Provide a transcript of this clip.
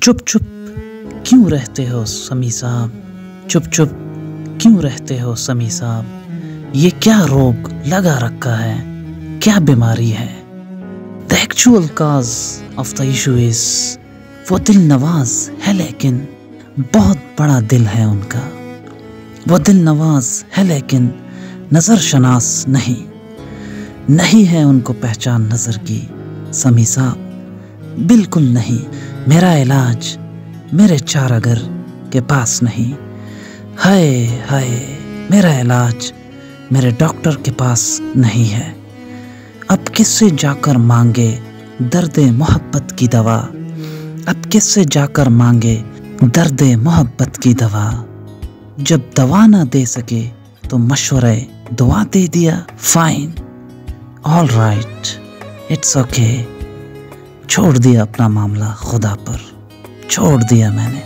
चुप चुप क्यों रहते हो समी साहब, चुप चुप क्यों रहते हो समी साहब, ये क्या रोग लगा रखा है, क्या बीमारी है। The actual cause of the issue is वो दिल नवाज है लेकिन बहुत बड़ा दिल है उनका, वो दिल नवाज है लेकिन नज़र शनास नहीं है उनको पहचान नज़र की समी साहब, बिल्कुल नहीं। मेरा इलाज मेरे चारागर के पास नहीं, हाय हाय मेरा इलाज मेरे डॉक्टर के पास नहीं है। अब किससे जाकर मांगे दर्द मोहब्बत की दवा, अब किससे जाकर मांगे दर्द मोहब्बत की दवा। जब दवा ना दे सके तो मशवरे दुआ दे दिया, fine all right it's okay. छोड़ दिया अपना मामला खुदा पर, छोड़ दिया मैंने।